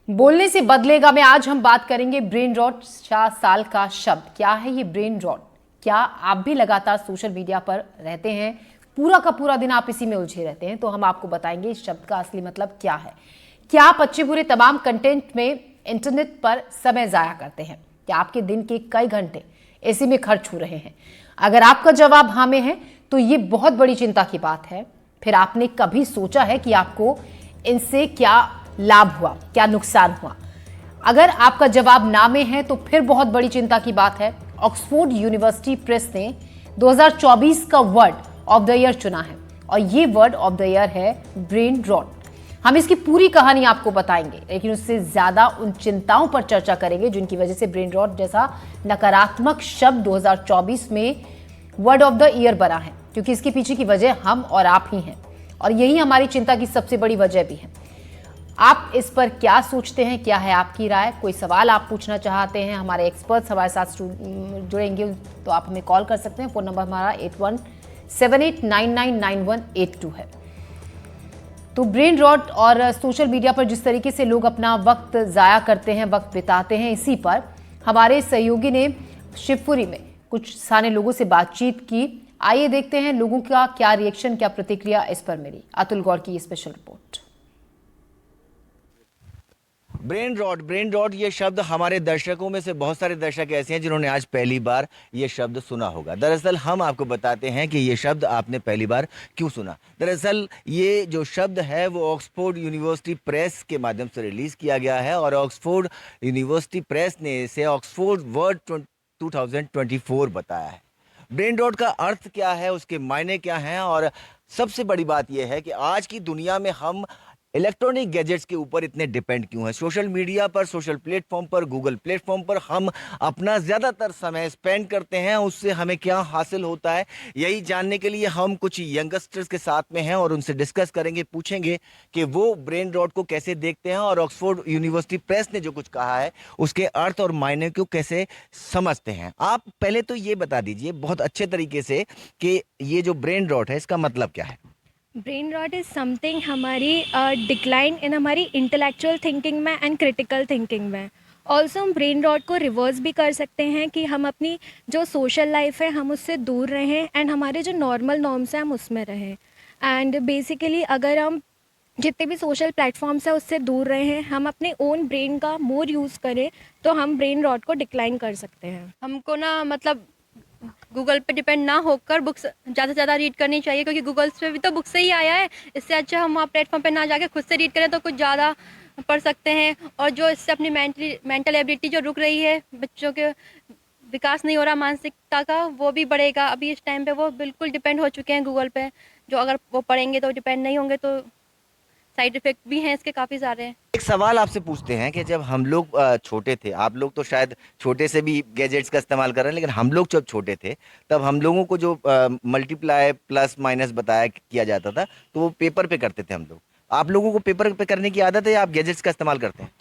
बोलने से बदलेगा में आज हम बात करेंगे ब्रेन रॉट। 4 साल का शब्द क्या है ये ब्रेन रॉट? क्या आप भी लगातार सोशल मीडिया पर रहते हैं, पूरा का पूरा दिन आप इसी में उलझे रहते हैं? तो हम आपको बताएंगे इस शब्द का असली मतलब क्या है। क्या आप अच्छे बुरे तमाम कंटेंट में इंटरनेट पर समय जाया करते हैं? क्या आपके दिन के कई घंटे इसी में खर्च हो रहे हैं? अगर आपका जवाब हाँ में है तो ये बहुत बड़ी चिंता की बात है। फिर आपने कभी सोचा है कि आपको इनसे क्या लाभ हुआ, क्या नुकसान हुआ? अगर आपका जवाब ना में है तो फिर बहुत बड़ी चिंता की बात है। ऑक्सफोर्ड यूनिवर्सिटी प्रेस ने 2024 का वर्ड ऑफ द ईयर चुना है और ये वर्ड ऑफ द ईयर है ब्रेन रॉट। हम इसकी पूरी कहानी आपको बताएंगे, लेकिन उससे ज्यादा उन चिंताओं पर चर्चा करेंगे जिनकी वजह से ब्रेन रॉट जैसा नकारात्मक शब्द 2024 में वर्ड ऑफ द ईयर बना है, क्योंकि इसके पीछे की वजह हम और आप ही हैं और यही हमारी चिंता की सबसे बड़ी वजह भी है। आप इस पर क्या सोचते हैं? क्या है आपकी राय? कोई सवाल आप पूछना चाहते हैं, हमारे एक्सपर्ट्स हमारे साथ जुड़ेंगे तो आप हमें कॉल कर सकते हैं। फोन नंबर हमारा 8178999182 है। तो ब्रेन रॉट और सोशल मीडिया पर जिस तरीके से लोग अपना वक्त जाया करते हैं, वक्त बिताते हैं, इसी पर हमारे सहयोगी ने शिवपुरी में कुछ स्थानीय लोगों से बातचीत की। आइए देखते हैं लोगों का क्या रिएक्शन, क्या प्रतिक्रिया इस पर मिली। अतुल गौर की स्पेशल रिपोर्ट। ब्रेन रॉट ये शब्द हमारे दर्शकों में से बहुत सारे दर्शक ऐसे हैं जिन्होंने आज पहली बार ये शब्द सुना होगा। दरअसल हम आपको बताते हैं कि ये शब्द आपने पहली बार क्यों सुना। दरअसल ये जो शब्द है वो ऑक्सफोर्ड यूनिवर्सिटी प्रेस के माध्यम से रिलीज किया गया है और ऑक्सफोर्ड यूनिवर्सिटी प्रेस ने इसे ऑक्सफोर्ड वर्ड 2024 बताया है। ब्रेन रॉट का अर्थ क्या है, उसके मायने क्या हैं, और सबसे बड़ी बात यह है कि आज की दुनिया में हम इलेक्ट्रॉनिक गैजेट्स के ऊपर इतने डिपेंड क्यों हैं। सोशल मीडिया पर, सोशल प्लेटफॉर्म पर, गूगल प्लेटफॉर्म पर हम अपना ज़्यादातर समय स्पेंड करते हैं। उससे हमें क्या हासिल होता है, यही जानने के लिए हम कुछ यंगस्टर्स के साथ में हैं और उनसे डिस्कस करेंगे, पूछेंगे कि वो ब्रेन रॉट को कैसे देखते हैं और ऑक्सफोर्ड यूनिवर्सिटी प्रेस ने जो कुछ कहा है उसके अर्थ और मायने को कैसे समझते हैं। आप पहले तो ये बता दीजिए बहुत अच्छे तरीके से कि ये जो ब्रेन रॉट है इसका मतलब क्या है। ब्रेन रॉट इज़ समथिंग हमारी डिक्लाइन इन हमारी इंटेलेक्चुअल थिंकिंग में एंड क्रिटिकल थिंकिंग में। ऑल्सो हम ब्रेन रॉट को रिवर्स भी कर सकते हैं कि हम अपनी जो सोशल लाइफ है हम उससे दूर रहें एंड हमारे जो नॉर्मल नॉर्म्स हैं हम उसमें रहें। एंड बेसिकली अगर हम जितने भी सोशल प्लेटफॉर्म्स हैं उससे दूर रहें, हम अपने ओन ब्रेन का मोर यूज़ करें तो हम ब्रेन रॉट को डिक्लाइन कर सकते हैं। हमको ना मतलब गूगल पे डिपेंड ना होकर बुक्स ज़्यादा से ज़्यादा रीड करनी चाहिए, क्योंकि गूगल पे भी तो बुक से ही आया है। इससे अच्छा हम वहाँ प्लेटफॉर्म पे ना जाके खुद से रीड करें तो कुछ ज़्यादा पढ़ सकते हैं। और जो इससे अपनी मेंटल एबिलिटी जो रुक रही है, बच्चों के विकास नहीं हो रहा मानसिकता का, वो भी बढ़ेगा। अभी इस टाइम पे वो बिल्कुल डिपेंड हो चुके हैं गूगल पे। जो अगर वो पढ़ेंगे तो डिपेंड नहीं होंगे तो साइड इफ़ेक्ट भी हैं इसके काफ़ी सारे। एक सवाल आपसे पूछते हैं कि जब हम लोग छोटे थे, आप लोग तो शायद छोटे से भी गैजेट्स का इस्तेमाल कर रहे हैं, लेकिन हम लोग जब छोटे थे तब हम लोगों को जो मल्टीप्लाई प्लस माइनस बताया किया जाता था तो वो पेपर पे करते थे हम लोग। आप लोगों को पेपर पे करने की आदत है या आप गैजेट्स का इस्तेमाल करते हैं?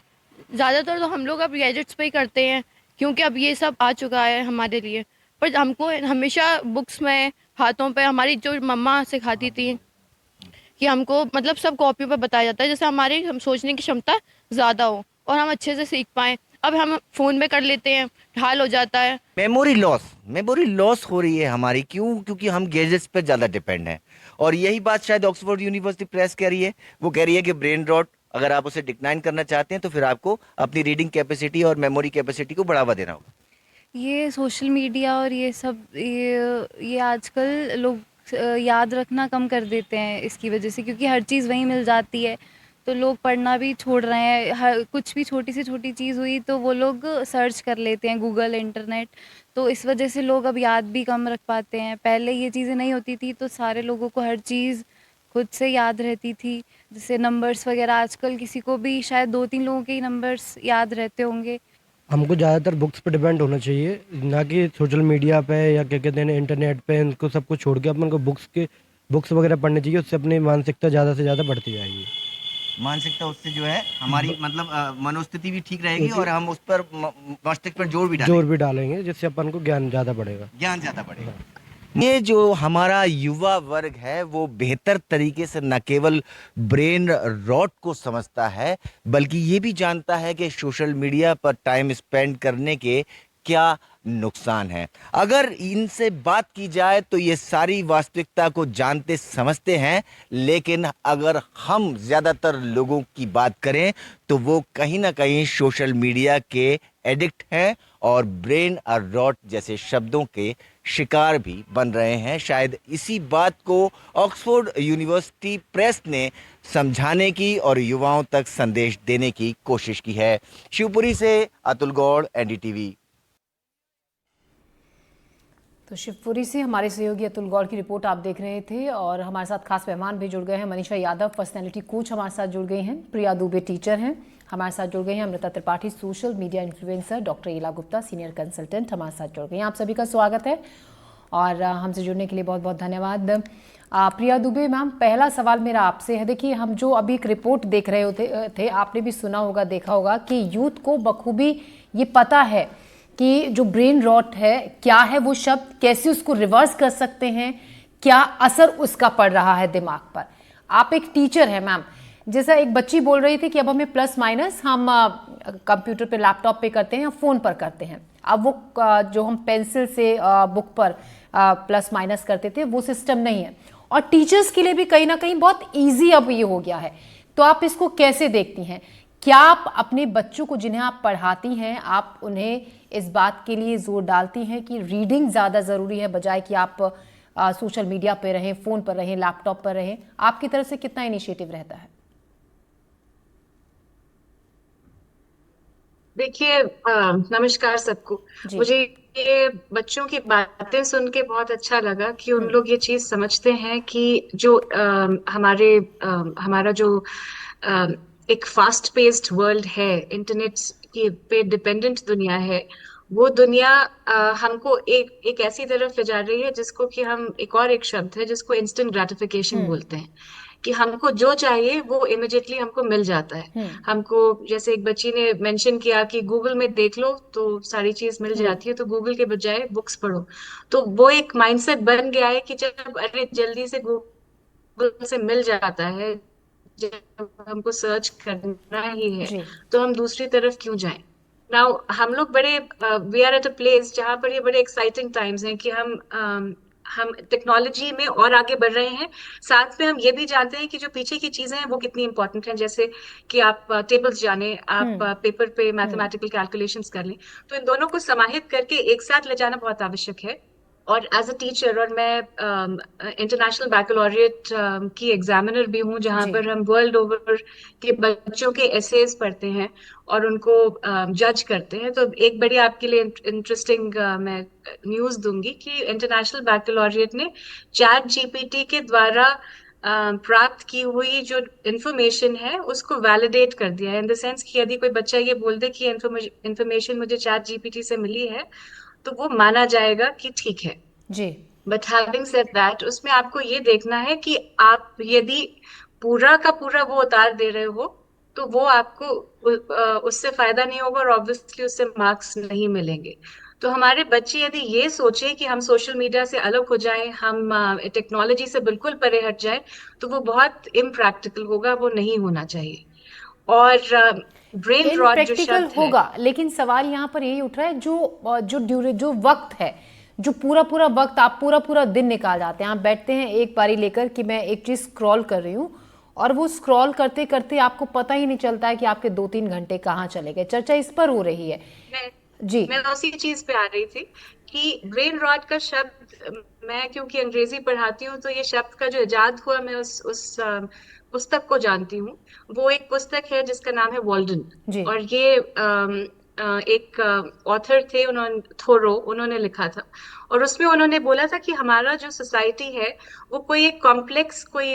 ज़्यादातर तो हम लोग अब गैजेट्स पे ही करते हैं, क्योंकि अब ये सब आ चुका है हमारे लिए। पर हमको हमेशा बुक्स में, हाथों पे हमारी जो मम्मा सिखाती थी कि हमको मतलब सब कॉपी पर बताया जाता है, जैसे हमारी हम सोचने की क्षमता ज़्यादा हो और हम अच्छे से सीख पाएँ। अब हम फ़ोन में कर लेते हैं, ढाल हो जाता है। मेमोरी लॉस हो रही है हमारी, क्यों? क्योंकि हम गैजेट्स पे ज़्यादा डिपेंड हैं। और यही बात शायद ऑक्सफोर्ड यूनिवर्सिटी प्रेस कह रही है। वो कह रही है कि ब्रेन रॉट अगर आप उसे डिक्लाइन करना चाहते हैं तो फिर आपको अपनी रीडिंग कैपेसिटी और मेमोरी कैपेसिटी को बढ़ावा देना होगा। ये सोशल मीडिया और ये सब ये आजकल लोग याद रखना कम कर देते हैं इसकी वजह से, क्योंकि हर चीज़ वहीं मिल जाती है तो लोग पढ़ना भी छोड़ रहे हैं। हर कुछ भी छोटी से छोटी चीज़ हुई तो वो लोग सर्च कर लेते हैं गूगल, इंटरनेट। तो इस वजह से लोग अब याद भी कम रख पाते हैं। पहले ये चीज़ें नहीं होती थी तो सारे लोगों को हर चीज़ खुद से याद रहती थी, जैसे नंबर्स वगैरह। आजकल किसी को भी शायद 2-3 लोगों के ही नंबर्स याद रहते होंगे। हमको ज़्यादातर बुक्स पे डिपेंड होना चाहिए, ना कि सोशल मीडिया पे या क्या कहते हैं इंटरनेट पे। इनको सब कुछ छोड़ के अपन को बुक्स वगैरह पढ़नी चाहिए। उससे अपनी मानसिकता ज़्यादा से ज़्यादा बढ़ती जाएगी। मानसिकता उससे जो है हमारी मतलब मनोस्थिति भी ठीक रहेगी और हम उस पर मस्तिष्क पर जोर भी डालेंगे। जिससे अपन को ज्ञान ज़्यादा बढ़ेगा। ज्ञान ज़्यादा बढ़ेगा। ये जो हमारा युवा वर्ग है वो बेहतर तरीके से न केवल ब्रेन रॉट को समझता है बल्कि ये भी जानता है कि सोशल मीडिया पर टाइम स्पेंड करने के क्या नुकसान है। अगर इनसे बात की जाए तो ये सारी वास्तविकता को जानते समझते हैं, लेकिन अगर हम ज्यादातर लोगों की बात करें तो वो कहीं ना कहीं सोशल मीडिया के एडिक्ट हैं और ब्रेन और रॉट जैसे शब्दों के शिकार भी बन रहे हैं। शायद इसी बात को ऑक्सफोर्ड यूनिवर्सिटी प्रेस ने समझाने की और युवाओं तक संदेश देने की कोशिश की है। शिवपुरी से अतुल गौड़, एनडीटीवी। तो शिवपुरी से हमारे सहयोगी अतुल गौड़ की रिपोर्ट आप देख रहे थे और हमारे साथ खास मेहमान भी जुड़ गए हैं। मनीषा यादव पर्सनैलिटी कोच हमारे साथ जुड़ गई हैं, प्रिया दुबे टीचर हैं हमारे साथ जुड़ गई हैं, Amrita Tripathi social media influencer, doctor इला गुप्ता सीनियर कंसल्टेंट हमारे साथ जुड़ गई हैं। आप सभी का स्वागत है और हमसे जुड़ने के लिए बहुत बहुत धन्यवाद। प्रिया दुबे मैम, पहला सवाल मेरा आपसे है, देखिए हम जो अभी एक रिपोर्ट देख रहे होते थे, आपने भी सुना होगा, देखा होगा कि यूथ को बखूबी ये पता है कि जो ब्रेन रॉट है क्या है, वो शब्द कैसे उसको रिवर्स कर सकते हैं, क्या असर उसका पड़ रहा है दिमाग पर। आप एक टीचर हैं मैम, जैसा एक बच्ची बोल रही थी कि अब हमें प्लस माइनस हम कंप्यूटर पे, लैपटॉप पे करते हैं या फ़ोन पर करते हैं। अब वो जो हम पेंसिल से बुक पर प्लस माइनस करते थे वो सिस्टम नहीं है और टीचर्स के लिए भी कहीं ना कहीं बहुत ईजी अब ये हो गया है। तो आप इसको कैसे देखती हैं? क्या आप अपने बच्चों को जिन्हें आप पढ़ाती हैं, आप उन्हें इस बात के लिए जोर डालती हैं कि रीडिंग ज़्यादा ज़रूरी है बजाय कि आप सोशल मीडिया पर रहें, फ़ोन पर रहें, लैपटॉप पर रहें? आपकी तरफ से कितना इनिशिएटिव रहता है? देखिए, नमस्कार सबको। मुझे ये बच्चों की बातें सुन के बहुत अच्छा लगा कि उन लोग ये चीज समझते हैं कि जो हमारा जो एक फास्ट पेस्ड वर्ल्ड है, इंटरनेट की पे डिपेंडेंट दुनिया है, वो दुनिया हमको एक ऐसी तरफ ले जा रही है जिसको कि हम एक शब्द है जिसको इंस्टेंट ग्रेटिफिकेशन बोलते हैं, कि हमको जो चाहिए वो इमिडिएटली हमको मिल जाता है। हमको, जैसे एक बच्ची ने मेंशन किया कि गूगल में देख लो तो सारी चीज मिल जाती है, तो गूगल के बजाय बुक्स पढ़ो। तो वो एक माइंडसेट बन गया है कि जब अरे जल्दी से गूगल से मिल जाता है, जब हमको सर्च करना ही है तो हम दूसरी तरफ क्यों जाएं। नाउ हम लोग बड़े we are at a place जहाँ पर ये बड़े एक्साइटिंग टाइम्स हैं कि हम टेक्नोलॉजी में और आगे बढ़ रहे हैं। साथ में हम ये भी जानते हैं कि जो पीछे की चीजें हैं वो कितनी इंपॉर्टेंट हैं, जैसे कि आप टेबल्स जाने, आप पेपर पे मैथमेटिकल कैलकुलेशंस कर लें। तो इन दोनों को समाहित करके एक साथ ले जाना बहुत आवश्यक है। और एज अ टीचर, और मैं इंटरनेशनल बैकलॉरिएट की एग्जामिनर भी हूँ, जहाँ पर हम वर्ल्ड ओवर के बच्चों के एसेज पढ़ते हैं और उनको जज करते हैं। तो एक बड़ी आपके लिए इंटरेस्टिंग मैं न्यूज़ दूंगी कि इंटरनेशनल बैकलॉरिएट ने चैट जीपीटी के द्वारा प्राप्त की हुई जो इंफॉर्मेशन है उसको वैलिडेट कर दिया है, इन द सेंस कि यदि कोई बच्चा ये बोल दे कि इंफॉर्मेशन मुझे चैट जीपीटी से मिली है तो वो माना जाएगा कि ठीक है जी। बट हैविंग सेड दैट, उसमें आपको ये देखना है कि आप यदि पूरा का पूरा वो उतार दे रहे हो तो वो आपको उससे फायदा नहीं होगा और ऑब्वियसली उससे मार्क्स नहीं मिलेंगे। तो हमारे बच्चे यदि ये सोचे कि हम सोशल मीडिया से अलग हो जाएं, हम टेक्नोलॉजी से बिल्कुल परे हट जाएं, तो वो बहुत इम्प्रैक्टिकल होगा, वो नहीं होना चाहिए। और ब्रेन रॉट जो शब्द होगा, लेकिन सवाल यहाँ पर यही उठ रहा है, जो वक्त है, जो पूरा वक्त आप पूरा दिन निकाल जाते हैं, आप बैठते हैं एक बारी लेकर कि मैं एक चीज स्क्रॉल कर रही हूँ और वो स्क्रॉल करते करते आपको पता ही नहीं चलता है कि आपके 2-3 घंटे कहाँ चले गए। चर्चा इस पर हो रही है। मैं उसी चीज पे आ रही थी कि ब्रेन रॉट का शब्द, मैं क्योंकि अंग्रेजी पढ़ाती हूँ तो ये शब्द का जो इजाद हुआ, मैं उस पुस्तक को जानती हूँ। वो एक पुस्तक है जिसका नाम है वॉल्डन, और ये एक ऑथर थे, उन्होंने लिखा था। और उसमें उन्होंने बोला था कि हमारा जो सोसाइटी है वो कोई एक कॉम्प्लेक्स, कोई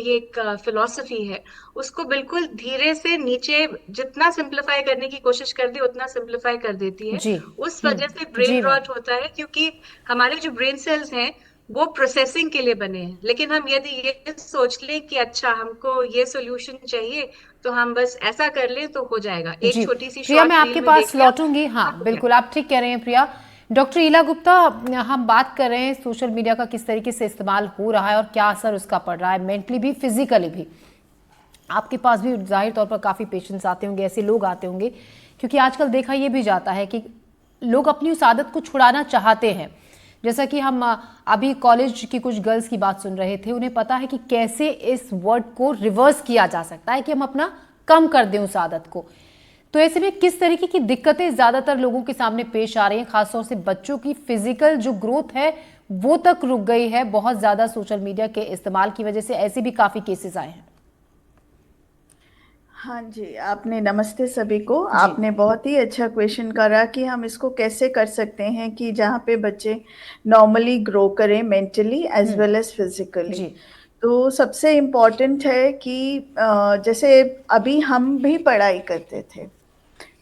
एक फिलॉसफी है, उसको बिल्कुल धीरे से नीचे जितना सिंप्लीफाई करने की कोशिश कर दी उतना सिंप्लीफाई कर देती है। उस वजह से ब्रेन रॉट होता है, क्योंकि हमारे जो ब्रेन सेल्स हैं वो प्रोसेसिंग के लिए बने हैं। लेकिन हम यदि ये सोच लें कि अच्छा हमको ये सॉल्यूशन चाहिए तो हम बस ऐसा कर लें तो हो जाएगा। एक छोटी सी प्रिया, मैं आपके पास लौटूंगी। हाँ बिल्कुल, आप ठीक कह रहे हैं प्रिया। डॉक्टर ईला गुप्ता, हम बात कर रहे हैं सोशल मीडिया का किस तरीके से इस्तेमाल हो रहा है और क्या असर उसका पड़ रहा है, मेंटली भी फिजिकली भी। आपके पास भी जाहिर तौर पर काफ़ी पेशेंट्स आते होंगे, ऐसे लोग आते होंगे, क्योंकि आजकल देखा ये भी जाता है कि लोग अपनी उस आदत को छुड़ाना चाहते हैं। जैसा कि हम अभी कॉलेज की कुछ गर्ल्स की बात सुन रहे थे, उन्हें पता है कि कैसे इस वर्ड को रिवर्स किया जा सकता है कि हम अपना कम कर दें उस आदत को। तो ऐसे में किस तरीके की दिक्कतें ज़्यादातर लोगों के सामने पेश आ रही हैं, खासतौर से बच्चों की फिजिकल जो ग्रोथ है वो तक रुक गई है बहुत ज़्यादा सोशल मीडिया के इस्तेमाल की वजह से, ऐसे भी काफ़ी केसेस आए हैं। हाँ जी, आपने नमस्ते सभी को। आपने बहुत ही अच्छा क्वेश्चन करा कि हम इसको कैसे कर सकते हैं कि जहाँ पे बच्चे नॉर्मली ग्रो करें mentally as well as physically. जी। तो सबसे इम्पोर्टेंट है कि जैसे अभी हम भी पढ़ाई करते थे,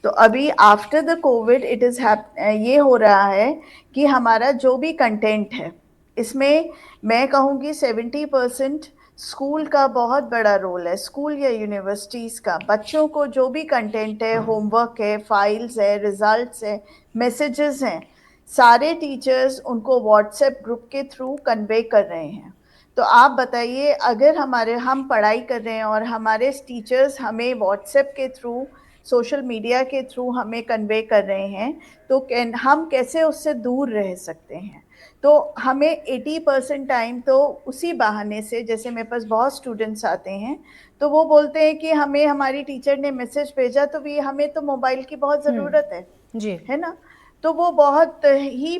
तो अभी after the Covid it is ये हो रहा है कि हमारा जो भी कंटेंट है इसमें मैं कहूँगी 70% स्कूल का बहुत बड़ा रोल है। स्कूल या यूनिवर्सिटीज़ का बच्चों को जो भी कंटेंट है, होमवर्क है, फाइल्स है, रिजल्ट्स है, मैसेजेस हैं, सारे टीचर्स उनको व्हाट्सएप ग्रुप के थ्रू कन्वे कर रहे हैं। तो आप बताइए, अगर हम पढ़ाई कर रहे हैं और हमारे टीचर्स हमें व्हाट्सएप के थ्रू, सोशल मीडिया के थ्रू हमें कन्वे कर रहे हैं, तो हम कैसे उससे दूर रह सकते हैं? तो हमें 80% टाइम तो उसी बहाने से, जैसे मेरे पास बहुत स्टूडेंट्स आते हैं तो वो बोलते हैं कि हमें हमारी टीचर ने मैसेज भेजा तो भी हमें तो मोबाइल की बहुत ज़रूरत जी। है ना? तो वो बहुत ही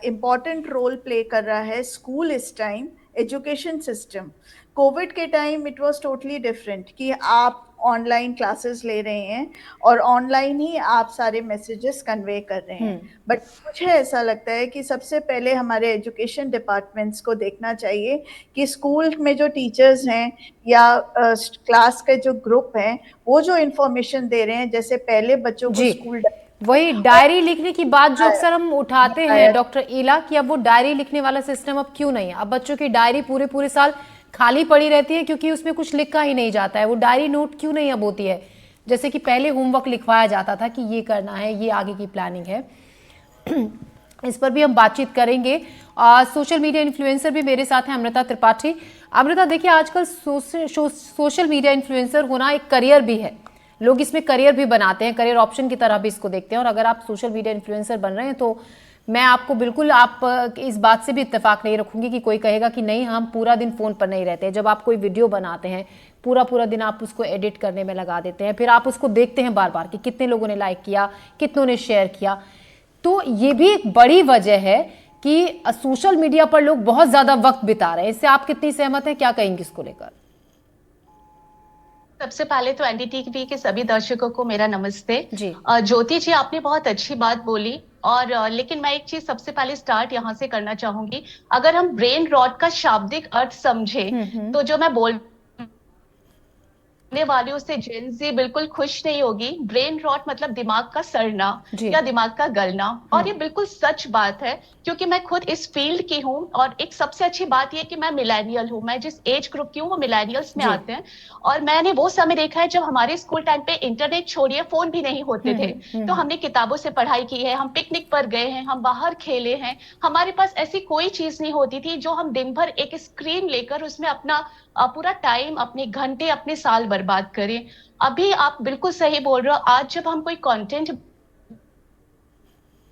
इम्पॉर्टेंट रोल प्ले कर रहा है स्कूल इस टाइम, एजुकेशन सिस्टम। कोविड के time it was totally different कि आप ऑनलाइन क्लासेस ले रहे हैं और ऑनलाइन ही आप सारे मैसेजेस कन्वे कर रहे हैं। बट मुझे ऐसा लगता है कि सबसे पहले हमारे एजुकेशन डिपार्टमेंट्स को देखना चाहिए कि स्कूल में जो टीचर्स हैं या क्लास के जो ग्रुप हैं वो जो इंफॉर्मेशन दे रहे हैं, जैसे पहले बच्चों को जी। स्कूल वही डायरी लिखने की बात जो अक्सर हम उठाते हैं डॉक्टर ईला, कि अब वो डायरी लिखने वाला सिस्टम अब क्यों नहीं है? अब बच्चों की डायरी पूरे पूरे साल खाली पड़ी रहती है क्योंकि उसमें कुछ लिखा ही नहीं जाता है। वो डायरी नोट क्यों नहीं अब होती है? जैसे कि पहले होमवर्क लिखवाया जाता था कि ये करना है, ये आगे की प्लानिंग है। इस पर भी हम बातचीत करेंगे। सोशल मीडिया इन्फ्लुएंसर भी मेरे साथ हैं, अमृता त्रिपाठी। अमृता, देखिए आजकल सोशल मीडिया इन्फ्लुएंसर होना एक करियर भी है, लोग इसमें करियर भी बनाते हैं, करियर ऑप्शन की तरह भी इसको देखते हैं। और अगर आप सोशल मीडिया इन्फ्लुएंसर बन रहे हैं तो मैं आपको बिल्कुल आप इस बात से भी इत्तेफाक नहीं रखूंगी कि कोई कहेगा कि नहीं हम पूरा दिन फ़ोन पर नहीं रहते हैं। जब आप कोई वीडियो बनाते हैं पूरा पूरा दिन आप उसको एडिट करने में लगा देते हैं, फिर आप उसको देखते हैं बार बार कि कितने लोगों ने लाइक किया, कितनों ने शेयर किया। तो ये भी एक बड़ी वजह है कि सोशल मीडिया पर लोग बहुत ज़्यादा वक्त बिता रहे हैं। इससे आप कितनी सहमत हैं, क्या कहेंगे इसको लेकर? सबसे पहले तो एनडीटीवी के सभी दर्शकों को मेरा नमस्ते जी। ज्योति जी, आपने बहुत अच्छी बात बोली और लेकिन मैं एक चीज सबसे पहले स्टार्ट यहाँ से करना चाहूंगी। अगर हम ब्रेन रॉट का शाब्दिक अर्थ समझे तो जो मैं बोलने वाली उससे जेन जी बिल्कुल खुश नहीं होगी। ब्रेन रॉट मतलब दिमाग का सड़ना या दिमाग का गलना, और ये बिल्कुल सच बात है क्योंकि मैं खुद इस फील्ड की हूँ। और एक सबसे अच्छी बात ये कि मैं मिलेनियल हूँ, मैं जिस एज ग्रुप की हूँ वो मिलेनियल्स में आते हैं। और मैंने वो समय देखा है जब हमारे स्कूल टाइम पे इंटरनेट छोड़िए फोन भी नहीं होते थे, तो हमने किताबों से पढ़ाई की है, हम पिकनिक पर गए हैं, हम बाहर खेले हैं। हमारे पास ऐसी कोई चीज नहीं होती थी जो हम दिन भर एक स्क्रीन लेकर उसमें अपना पूरा टाइम, अपने घंटे, अपने साल बर्बाद करें। अभी आप बिल्कुल सही बोल रहे हो। आज जब हम कोई कंटेंट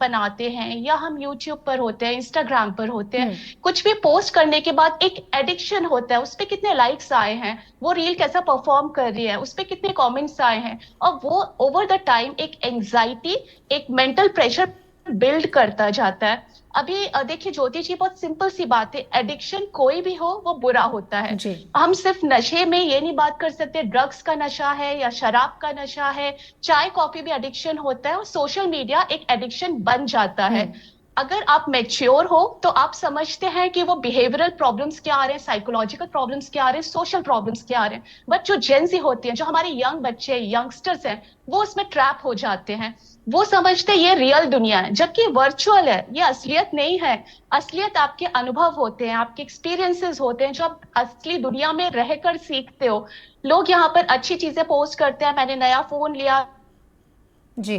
बनाते हैं या हम YouTube पर होते हैं, Instagram पर होते हैं, कुछ भी पोस्ट करने के बाद एक एडिक्शन होता है। उस पे कितने लाइक्स आए हैं, वो रील कैसा परफॉर्म कर रही है, उस पे कितने कमेंट्स आए हैं, और वो ओवर द टाइम एक एंजाइटी, एक मेंटल प्रेशर बिल्ड करता जाता है। अभी देखिए ज्योति जी, बहुत सिंपल सी बात है, एडिक्शन कोई भी हो वो बुरा होता है। हम सिर्फ नशे में ये नहीं बात कर सकते ड्रग्स का नशा है या शराब का नशा है, चाय कॉफी भी एडिक्शन होता है और सोशल मीडिया एक एडिक्शन बन जाता है। अगर आप मैच्योर हो तो आप समझते हैं कि वो बिहेवियरल प्रॉब्लम्स क्या आ रहे हैं, साइकोलॉजिकल प्रॉब्लम्स क्या आ रहे हैं, सोशल प्रॉब्लम्स क्या आ रहे हैं। बट जो जेंजी होती हैं, जो हमारे यंग बच्चे, यंगस्टर्स हैं, वो उसमें ट्रैप हो जाते हैं। वो समझते हैं ये रियल दुनिया है, जबकि वर्चुअल है, ये असलियत नहीं है। असलियत आपके अनुभव होते हैं, आपके एक्सपीरियंसेस होते हैं, जो आप असली दुनिया में रहकर सीखते हो। लोग यहाँ पर अच्छी चीजें पोस्ट करते हैं, मैंने नया फोन लिया जी,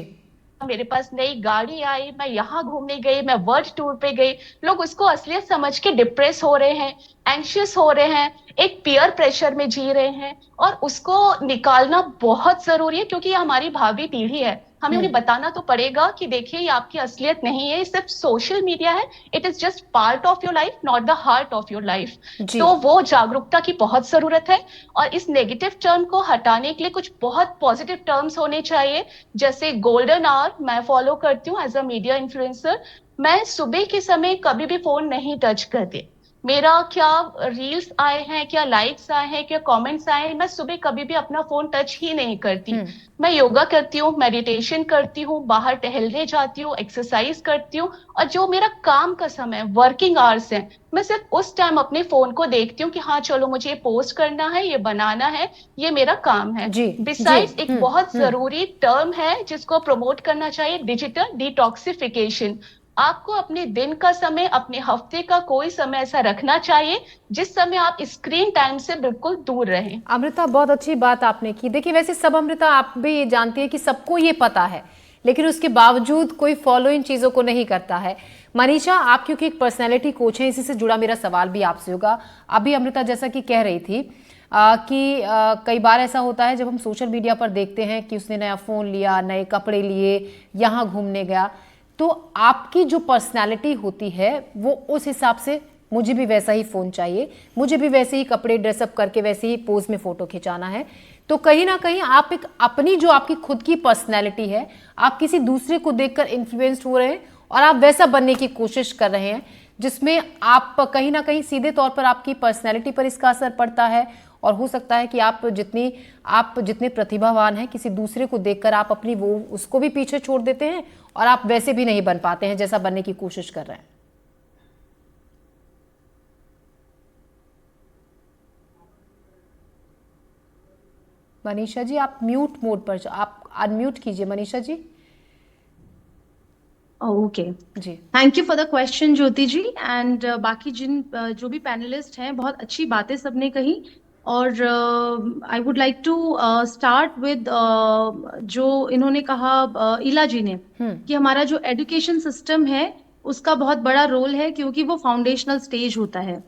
मेरे पास नई गाड़ी आई, मैं यहाँ घूमने गई, मैं वर्ल्ड टूर पे गई। लोग उसको असलियत समझ के डिप्रेस हो रहे हैं, एंशियस हो रहे हैं, एक पीयर प्रेशर में जी रहे हैं, और उसको निकालना बहुत जरूरी है, क्योंकि ये हमारी भावी पीढ़ी है। हमें उन्हें बताना तो पड़ेगा कि देखिए ये आपकी असलियत नहीं है, ये सिर्फ सोशल मीडिया है, it is just part of your life, not the heart of your life. जी। तो वो जागरूकता की बहुत जरूरत है, और इस नेगेटिव टर्म को हटाने के लिए कुछ बहुत पॉजिटिव टर्म्स होने चाहिए, जैसे गोल्डन आवर मैं फॉलो करती हूँ एज अ मीडिया इन्फ्लुएंसर। मैं सुबह के समय कभी भी फोन नहीं टच करती। मेरा क्या रील्स आए हैं, क्या लाइक्स आए हैं, क्या कमेंट्स आए हैं, मैं सुबह कभी भी अपना फोन टच ही नहीं करती। मैं योगा करती हूँ, मेडिटेशन करती हूँ, बाहर टहलने जाती हूँ, एक्सरसाइज करती हूँ, और जो मेरा काम का समय वर्किंग आवर्स है, मैं सिर्फ उस टाइम अपने फोन को देखती हूँ कि हाँ चलो मुझे ये पोस्ट करना है, ये बनाना है, ये मेरा काम है। जी, बिसाइड्स जी, एक बहुत जरूरी टर्म है जिसको प्रमोट करना चाहिए, डिजिटल डिटॉक्सिफिकेशन। आपको अपने दिन का समय, अपने हफ्ते का कोई समय ऐसा रखना चाहिए जिस समय आप स्क्रीन टाइम से बिल्कुल दूर रहें। अमृता, बहुत अच्छी बात आपने की। देखिए वैसे सब, अमृता आप भी ये जानती है कि सबको ये पता है, लेकिन उसके बावजूद कोई फॉलो इन चीजों को नहीं करता है। मनीषा, आप क्योंकि एक पर्सनैलिटी कोच हैं, इसी से जुड़ा मेरा सवाल भी आपसे होगा। अभी अमृता जैसा कि कह रही थी कि कई बार ऐसा होता है जब हम सोशल मीडिया पर देखते हैं कि उसने नया फ़ोन लिया, नए कपड़े लिए, यहाँ घूमने गया, तो आपकी जो पर्सनैलिटी होती है वो उस हिसाब से, मुझे भी वैसा ही फ़ोन चाहिए, मुझे भी वैसे ही कपड़े ड्रेसअप करके वैसे ही पोज में फ़ोटो खिंचाना है। तो कहीं ना कहीं आप एक अपनी जो आपकी खुद की पर्सनैलिटी है, आप किसी दूसरे को देखकर इन्फ्लुएंस्ड हो रहे हैं और आप वैसा बनने की कोशिश कर रहे हैं, जिसमें आप कहीं ना कहीं सीधे तौर पर आपकी पर्सनैलिटी पर इसका असर पड़ता है। और हो सकता है कि आप जितने प्रतिभावान हैं, किसी दूसरे को देखकर आप अपनी वो उसको भी पीछे छोड़ देते हैं और आप वैसे भी नहीं बन पाते हैं जैसा बनने की कोशिश कर रहे हैं। मनीषा जी, आप म्यूट मोड पर, आप अनम्यूट कीजिए मनीषा जी। ओके जी, thank you for the question Jyoti ji. And बाकी जो भी पैनलिस्ट हैं, बहुत अच्छी बातें सबने कही। और I would like to start with जो इन्होंने कहा इला जी ने, कि हमारा जो एजुकेशन सिस्टम है उसका बहुत बड़ा रोल है, क्योंकि वो फाउंडेशनल स्टेज होता है।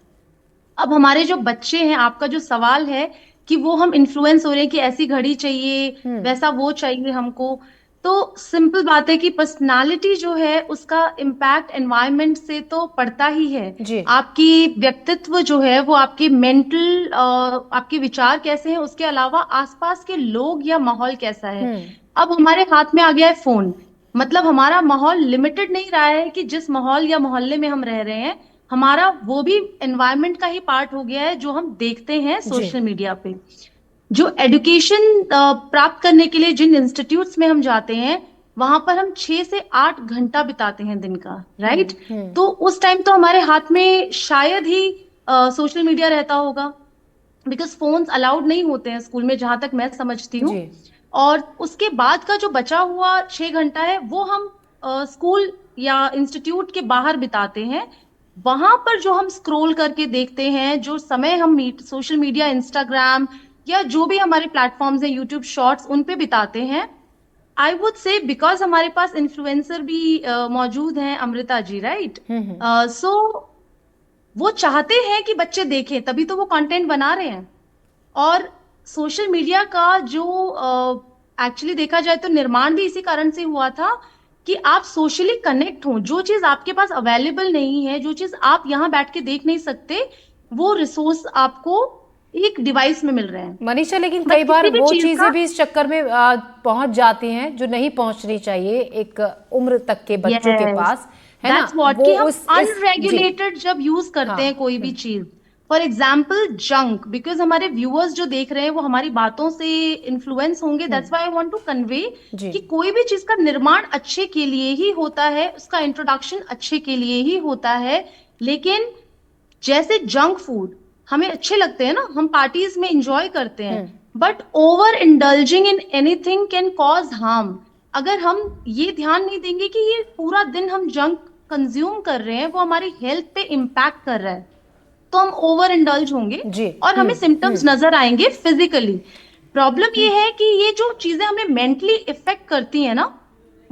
अब हमारे जो बच्चे हैं, आपका जो सवाल है कि वो हम इन्फ्लुएंस हो रहे हैं कि ऐसी घड़ी चाहिए, वैसा वो चाहिए हमको, तो सिंपल बात है कि पर्सनालिटी जो है उसका इम्पैक्ट एनवायरनमेंट से तो पड़ता ही जी। है। आपकी व्यक्तित्व जो है वो आपके मेंटल, आपके विचार कैसे हैं, उसके अलावा आसपास के लोग या माहौल कैसा है। अब हमारे हाथ में आ गया है फोन, मतलब हमारा माहौल लिमिटेड नहीं रहा है कि जिस माहौल या मोहल्ले में हम रह रहे हैं, हमारा वो भी एनवायरनमेंट का ही पार्ट हो गया है जो हम देखते हैं सोशल मीडिया पे। जो एजुकेशन प्राप्त करने के लिए जिन इंस्टीट्यूट्स में हम जाते हैं, वहां पर हम 6 से 8 घंटा बिताते हैं दिन का, राइट? तो उस टाइम तो हमारे हाथ में शायद ही सोशल मीडिया रहता होगा, बिकॉज फोन्स अलाउड नहीं होते हैं स्कूल में, जहां तक मैं समझती हूँ। और उसके बाद का जो बचा हुआ 6 घंटा है वो हम स्कूल या इंस्टीट्यूट के बाहर बिताते हैं। वहां पर जो हम स्क्रॉल करके देखते हैं, जो समय हम सोशल मीडिया, इंस्टाग्राम या जो भी हमारे प्लेटफॉर्म्स हैं, यूट्यूब शॉर्ट्स, उन पे बिताते हैं, आई वुड से बिकॉज हमारे पास इन्फ्लुएंसर भी मौजूद हैं, अमृता जी, राइट? सो वो चाहते हैं कि बच्चे देखें, तभी तो वो कंटेंट बना रहे हैं। और सोशल मीडिया का जो एक्चुअली देखा जाए तो निर्माण भी इसी कारण से हुआ था कि आप सोशली कनेक्ट हो। जो चीज आपके पास अवेलेबल नहीं है, जो चीज आप यहाँ बैठ के देख नहीं सकते, वो रिसोर्स आपको एक डिवाइस में मिल रहे हैं। मनीषा, लेकिन कई बार वो चीजें भी इस चक्कर में पहुंच जाती हैं जो नहीं पहुंचनी चाहिए एक उम्र तक के बच्चों के पास, है ना? वो हम अनरेगुलेटेड जब यूज करते हैं कोई भी चीज, फॉर एग्जाम्पल जंक, बिकॉज हमारे व्यूअर्स जो देख रहे हैं वो हमारी बातों से इन्फ्लुएंस होंगे। That's why I want to convey कि कोई भी चीज का निर्माण अच्छे के लिए ही होता है, उसका इंट्रोडक्शन अच्छे के लिए ही होता है। लेकिन जैसे जंक फूड हमें अच्छे लगते हैं ना, हम पार्टीज में एंजॉय करते हैं, but over indulging in anything can cause harm. अगर हम ये ध्यान नहीं देंगे कि ये पूरा दिन हम जंक कंज्यूम कर रहे हैं, वो हमारी हेल्थ पे इम्पैक्ट कर रहा है, तो हम ओवर इंडल्ज होंगे और हमें सिम्टम्स नजर आएंगे फिजिकली। प्रॉब्लम ये है कि ये जो चीजें हमें मेंटली इफेक्ट करती है ना,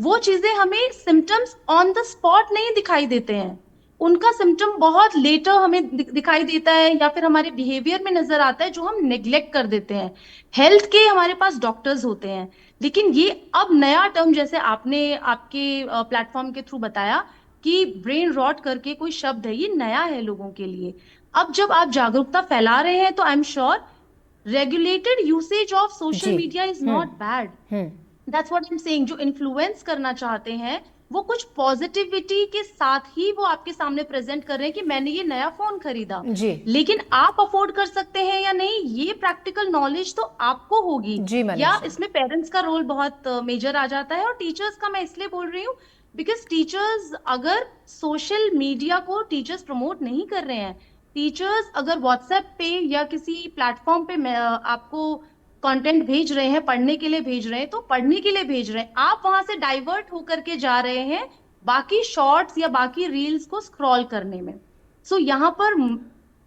वो चीजें हमें सिम्टम्स ऑन द स्पॉट नहीं दिखाई देते हैं, उनका सिम्टम बहुत लेटर हमें दिखाई देता है या फिर हमारे बिहेवियर में नजर आता है, जो हम नेग्लेक्ट कर देते हैं। हेल्थ के हमारे पास डॉक्टर्स होते हैं, लेकिन ये अब नया टर्म जैसे आपने आपके प्लेटफॉर्म के थ्रू बताया कि ब्रेन रॉट करके कोई शब्द है, ये नया है लोगों के लिए। अब जब आप जागरूकता फैला रहे हैं तो I am sure regulated usage of social जी। Media is not bad. That's what I am saying. जो इन्फ्लुएंस करना चाहते हैं वो कुछ पॉजिटिविटी के साथ ही वो आपके सामने प्रेजेंट कर रहे हैं कि मैंने ये नया फोन खरीदा, जी लेकिन आप अफोर्ड कर सकते हैं या नहीं, ये प्रैक्टिकल नॉलेज तो आपको होगी। जी मनीष या जी। इसमें पेरेंट्स का रोल बहुत मेजर आ जाता है, और टीचर्स का मैं इसलिए बोल रही हूँ बिकॉज टीचर्स अगर सोशल मीडिया को टीचर्स प्रमोट नहीं कर रहे हैं, टीचर्स अगर व्हाट्सएप पे या किसी प्लेटफॉर्म पे आपको कंटेंट भेज रहे हैं, पढ़ने के लिए भेज रहे हैं, तो पढ़ने के लिए भेज रहे हैं, आप वहां से डाइवर्ट होकर के जा रहे हैं बाकी शॉर्ट्स या बाकी रील्स को स्क्रॉल करने में। सो यहाँ पर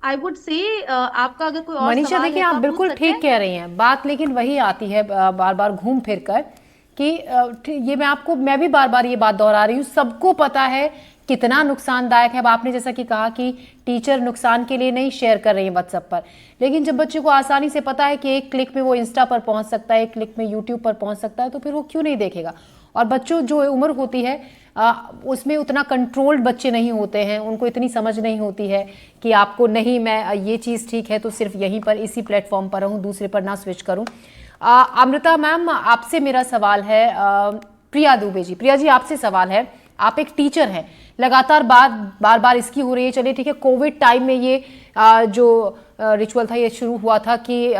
आई वुड से आपका अगर कोई और मनीषा सवाल देखिए है तो आप आप बिल्कुल पूछ सकते ठीक हैं। कह रही हैं बात, लेकिन वही आती है बार बार घूम फिर कर कि ये मैं भी बार बार ये बात दोहरा रही हूँ, सबको पता है कितना नुकसानदायक है। अब आपने जैसा कि कहा कि टीचर नुकसान के लिए नहीं शेयर कर रही है व्हाट्सएप पर, लेकिन जब बच्चे को आसानी से पता है कि एक क्लिक में वो इंस्टा पर पहुंच सकता है, एक क्लिक में यूट्यूब पर पहुंच सकता है, तो फिर वो क्यों नहीं देखेगा। और बच्चों जो उम्र होती है उसमें उतना कंट्रोल्ड बच्चे नहीं होते हैं, उनको इतनी समझ नहीं होती है कि आपको नहीं, मैं ये चीज़ ठीक है तो सिर्फ यहीं पर इसी प्लेटफॉर्म पर रहूँ, दूसरे पर ना स्विच करूँ। अमृता मैम आपसे मेरा सवाल है, प्रिया दुबे जी, प्रिया जी आपसे सवाल है, आप एक टीचर हैं, लगातार बार बार इसकी हो रही है। चलिए ठीक है, कोविड टाइम में ये जो रिचुअल था ये शुरू हुआ था कि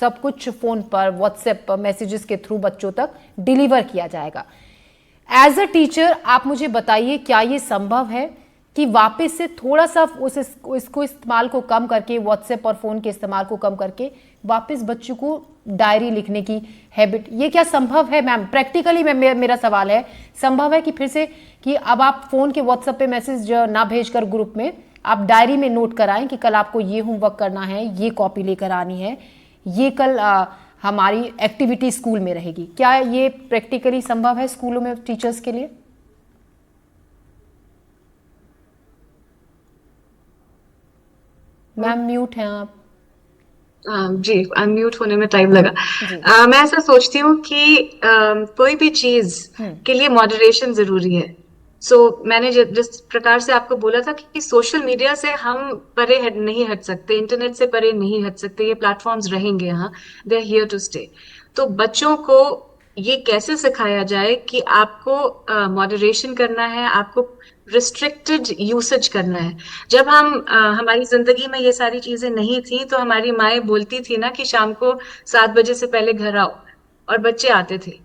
सब कुछ फ़ोन पर व्हाट्सएप मैसेजेस के थ्रू बच्चों तक डिलीवर किया जाएगा। एज अ टीचर आप मुझे बताइए, क्या ये संभव है कि वापस से थोड़ा सा इसको इस्तेमाल को कम करके, व्हाट्सएप और फ़ोन के इस्तेमाल को कम करके वापस बच्चों को डायरी लिखने की हैबिट, ये क्या संभव है मैम? प्रैक्टिकली मेरा सवाल है, संभव है कि फिर से कि अब आप फ़ोन के व्हाट्सएप पे मैसेज ना भेजकर ग्रुप में आप डायरी में नोट कराएं कि कल आपको ये होमवर्क करना है, ये कॉपी लेकर आनी है, ये कल हमारी एक्टिविटी स्कूल में रहेगी। क्या ये प्रैक्टिकली संभव है स्कूलों में टीचर्स के लिए? मैम म्यूट हैं आप। जी, अनम्यूट होने में टाइम लगा। मैं ऐसा सोचती हूँ कि कोई भी चीज के लिए मॉडरेशन जरूरी है। मैंने जिस प्रकार से आपको बोला था कि सोशल मीडिया से हम नहीं हट सकते, इंटरनेट से परे नहीं हट सकते, ये प्लेटफॉर्म्स रहेंगे, यहाँ they are here to stay. तो बच्चों को ये कैसे सिखाया जाए कि आपको मॉडरेशन करना है, आपको रिस्ट्रिक्टेड यूसेज करना है। जब हमारी जिंदगी में ये सारी चीजें नहीं थी तो हमारी माएँ बोलती थी ना कि शाम को 7 बजे से पहले घर आओ, और बच्चे आते थे।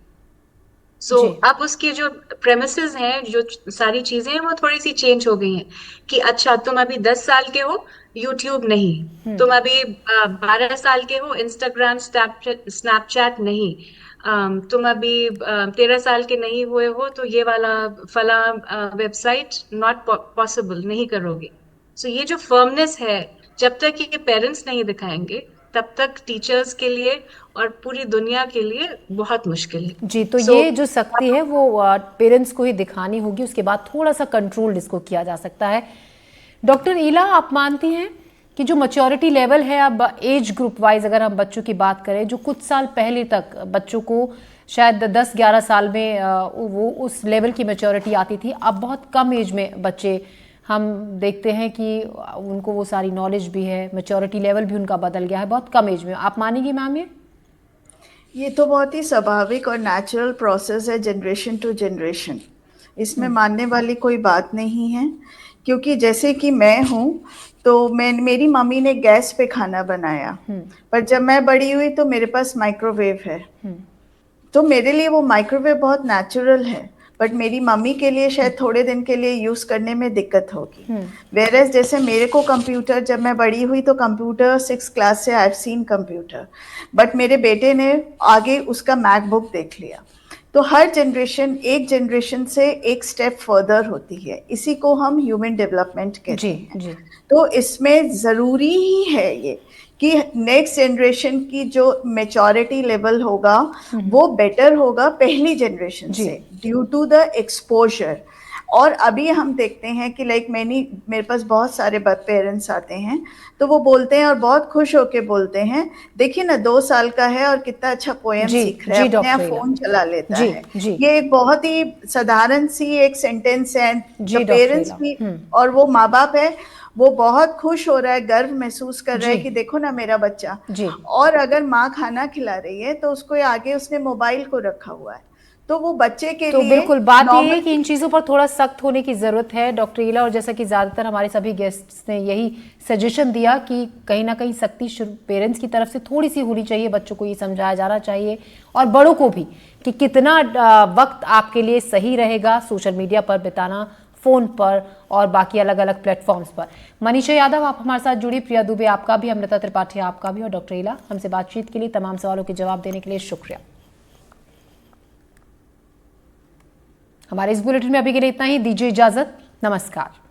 अब उसकी जो प्रेमिसेस हैं, जो सारी चीजें हैं, वो थोड़ी सी चेंज हो गई हैं कि अच्छा तुम अभी 10 साल के हो, यूट्यूब नहीं, तुम अभी 12 साल के हो, इंस्टाग्राम स्नैपचैट नहीं, तुम अभी 13 साल के नहीं हुए हो तो ये वाला फला वेबसाइट नॉट पॉसिबल, नहीं करोगे। ये जो फर्मनेस है, जब तक ये पेरेंट्स नहीं दिखाएंगे तब तक टीचर्स के लिए और पूरी दुनिया के लिए बहुत मुश्किल है। जी, तो ये जो सख्ती है वो पेरेंट्स को ही दिखानी होगी, उसके बाद थोड़ा सा कंट्रोल इसको किया जा सकता है। डॉक्टर ईला, आप मानती हैं कि जो मैच्योरिटी लेवल है, अब एज ग्रुप वाइज अगर हम बच्चों की बात करें, जो कुछ साल पहले तक बच्चों को शायद 10-11 साल में वो उस लेवल की मैच्योरिटी आती थी, अब बहुत कम एज में बच्चे हम देखते हैं कि उनको वो सारी नॉलेज भी है, मैच्योरिटी लेवल भी उनका बदल गया है बहुत कम एज में। आप मानेंगी मैम ये तो बहुत ही स्वाभाविक और नेचुरल प्रोसेस है, जनरेशन टू जनरेशन, इसमें मानने वाली कोई बात नहीं है। क्योंकि जैसे कि मैं हूँ तो मेरी मम्मी ने गैस पे खाना बनाया, पर जब मैं बड़ी हुई तो मेरे पास माइक्रोवेव है, तो मेरे लिए वो माइक्रोवेव बहुत नेचुरल है, बट मेरी मम्मी के लिए शायद थोड़े दिन के लिए यूज करने में दिक्कत होगी। वेरएस जैसे मेरे को कंप्यूटर, जब मैं बड़ी हुई तो कंप्यूटर 6th क्लास से I have seen computer, but मेरे बेटे ने आगे उसका मैकबुक देख लिया। तो हर जनरेशन एक जनरेशन से एक स्टेप फर्दर होती है, इसी को हम ह्यूमन डेवलपमेंट कहते जी हैं। जी तो इसमें ज़रूरी ही है ये कि नेक्स्ट जनरेशन की जो मैच्योरिटी लेवल होगा वो बेटर होगा पहली जनरेशन जी। से, ड्यू टू द एक्सपोजर। और अभी हम देखते हैं कि मेरे पास बहुत सारे पेरेंट्स आते हैं, तो वो बोलते हैं और बहुत खुश होके बोलते हैं, देखिए ना 2 साल का है और कितना अच्छा पोएम जी, सीख रहा है, जी, अपने आप डॉक्टर फोन चला लेता जी, है। जी। ये एक बहुत ही साधारण सी एक सेंटेंस है। जी, द डॉक्टर पेरेंट्स इला। भी और वो माँ बाप है, वो बहुत खुश हो रहा है, गर्व महसूस कर रहा है जी। कि देखो ना मेरा बच्चा। जी। और अगर माँ खाना खिला रही है तो उसको आगे उसने मोबाइल को रखा हुआ है, तो वो बच्चे के तो लिए बिल्कुल बात ये है नॉर्मल। कि इन चीज़ों पर थोड़ा सख्त होने की ज़रूरत है डॉक्टर इला, और जैसा कि ज़्यादातर हमारे सभी गेस्ट्स ने यही सजेशन दिया कि कहीं ना कहीं सख्ती पेरेंट्स की तरफ से थोड़ी सी होनी चाहिए, बच्चों को ये समझाया जाना चाहिए और बड़ों को भी कि कितना वक्त आपके लिए सही रहेगा सोशल मीडिया पर बिताना, फ़ोन पर और बाकी अलग अलग प्लेटफॉर्म्स पर। मनीषा यादव आप हमारे साथ जुड़ी, प्रिया दुबे आपका भी, अमृता त्रिपाठी आपका भी, और डॉक्टर इला हमसे बातचीत के लिए, तमाम सवालों के जवाब देने के लिए शुक्रिया। हमारे इस बुलेटिन में अभी के लिए इतना ही, दीजिए इजाजत, नमस्कार।